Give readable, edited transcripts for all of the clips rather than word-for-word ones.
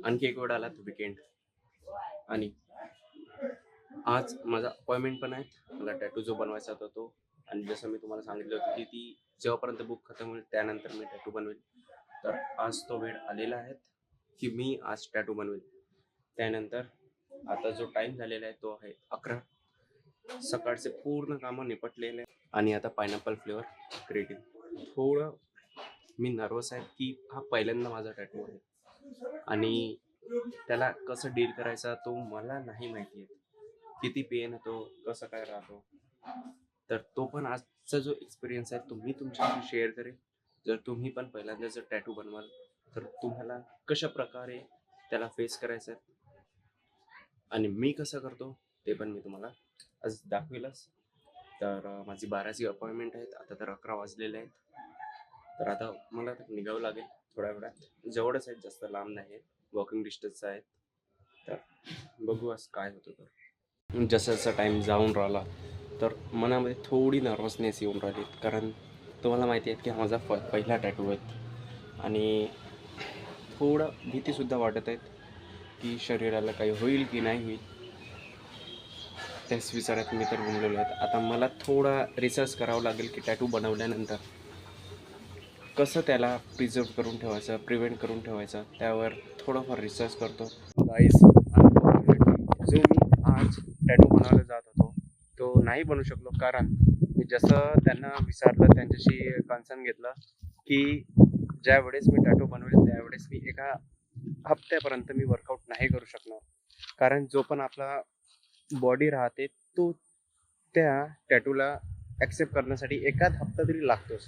आणखी एक वेळ आला तो विकेंड आणि आज माझा अपॉइंटमेंट पण आहे. मला टॅटू जो बनवायचा होता तो आणि जसं मी तुम्हाला सांगितलं होतं की ती जेव्हापर्यंत बुक खतम होईल त्यानंतर मी टॅटू बनवेल. तर आज तो वेळ आलेला आहे की मी आज टॅटू बनवेल. त्यानंतर आता जो टाईम झालेला आहे तो आहे 11. सकाळचे पूर्ण कामं निपटलेले आहे आणि आता पायनॅपल फ्लेवर क्रिएटिव्ह. थोडं मी नर्वस आहे की हा पहिल्यांदा माझा टॅटू आहे आणि त्याला कसं डील करायचा तो मला नाही माहिती आहे. किती पेन होतो, कसं काय राहतो. तर तो पण आजचा जो एक्सपिरियन्स आहे तो मी तुमच्याशी शेअर करेन. जर तुम्ही पण पहिल्यांदा जर टॅटू बनवाल तर तुम्हाला कशा प्रकारे त्याला फेस करायचं आहे आणि मी कसं करतो ते पण मी तुम्हाला आज दाखवेलच. तर माझी 12ची अपॉइंटमेंट आहेत. आता तर 11 वाजलेले आहेत. तर आता मला निघावं लागेल थोड्या वेळात. जवळच आहेत, जास्त लांब नाही आहे, वॉकिंग डिस्टन्स आहेत. तर बघू आज काय होतं. तर जसं जसा टाईम जाऊन राहिला तर मनामध्ये थोडी नर्वसनेस येऊन राहिली, कारण तुम्हाला माहिती आहे की हा माझा पहिला टॅटू आहे आणि थोडं भीतीसुद्धा वाटत आहेत की शरीराला काही होईल की नाही होईल. त्याच विचारात मी तर गुंगलेलो आहेत. आता मला थोडा रिसर्च करावं लागेल की टॅटू बनवल्यानंतर कसं त्याला प्रिझर्व करून ठेवायचं, प्रिव्हेंट करून ठेवायचं, त्यावर थोडंफार रिसर्च करतो. गाईस, जो मी आज टॅटू बनवायला जात होतो तो नाही बनवू शकलो, कारण मी जसं त्यांना विचारलं, त्यांच्याशी कन्सर्न घेतलं की ज्या वेळेस मी टॅटू बनवेल त्यावेळेस मी एका हप्त्यापर्यंत मी वर्कआउट नाही करू शकणार, कारण जो पण आपला बॉडी राहते तो त्या टॅटूला ॲक्सेप्ट करण्यासाठी एखाद हप्ता तरी लागतोच.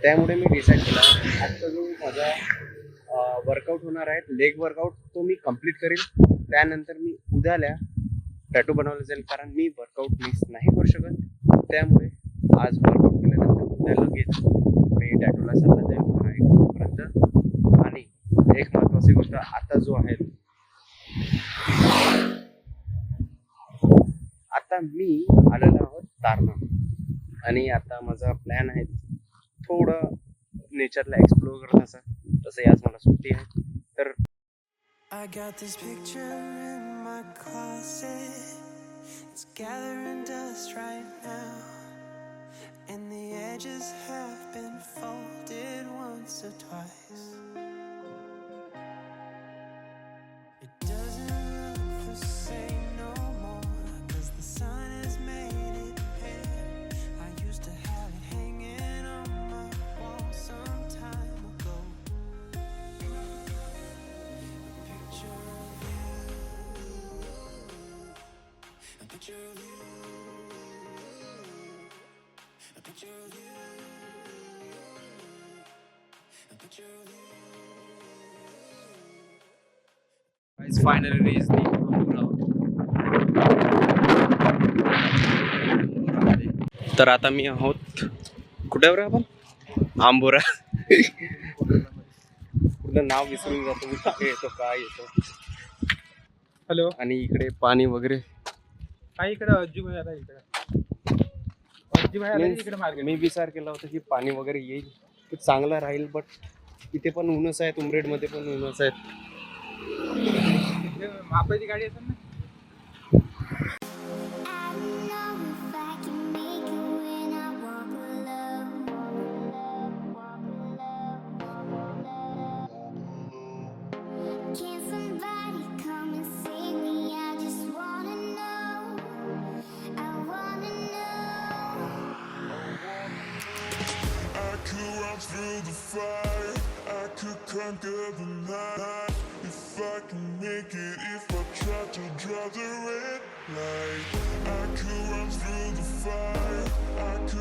त्यामुळे मी डिसाईड केला आजचा जो माझा वर्कआउट होणार आहे, लेग वर्कआउट, तो मी कंप्लीट करेल. त्यानंतर मी उद्याला टॅटू बनवलं जाईल, कारण मी वर्कआउट मिस नाही करू शकत. त्यामुळे आज वर्कआउट केल्यानंतर उद्या लगेच मी टॅटूला चालला जाईल 1 वाजेपर्यंत. आणि एक महत्त्वाची गोष्ट आता जो आहे, आता मी आलेलो आहोत तारणा आणि आता माझा प्लॅन आहे थोडं नेचरला एक्सप्लोर करण्याचा. तसं आज मला सुट्टी आहे. तर I got this picture in my closet. It's gathering dust right now, and the edges have been folded once or twice. It doesn't look the same no more, 'cause the sun has made it pale. I used to have it hanging on my wall some time ago. Finally reach दी तर आता मी आहोत कुठेवर आपण आंबोरा. कुठलं नाव विसरून जातो मी, काय येतो काय येतो. हॅलो, आणि इकडे पाणी वगैरे. हा इकडे अज्जू भाई आला. इकडे मार्केट. मी विचार केला होता की पाणी वगैरे येईल तर चांगलं राहील, बट इथे पण ऊनच आहे, उमरेडमध्ये पण ऊनच आहेत. आपली गाडी असेल ना. Through the fire, I could conquer the night. If I can make it, if I try to draw the red light, I could run through the fire, I could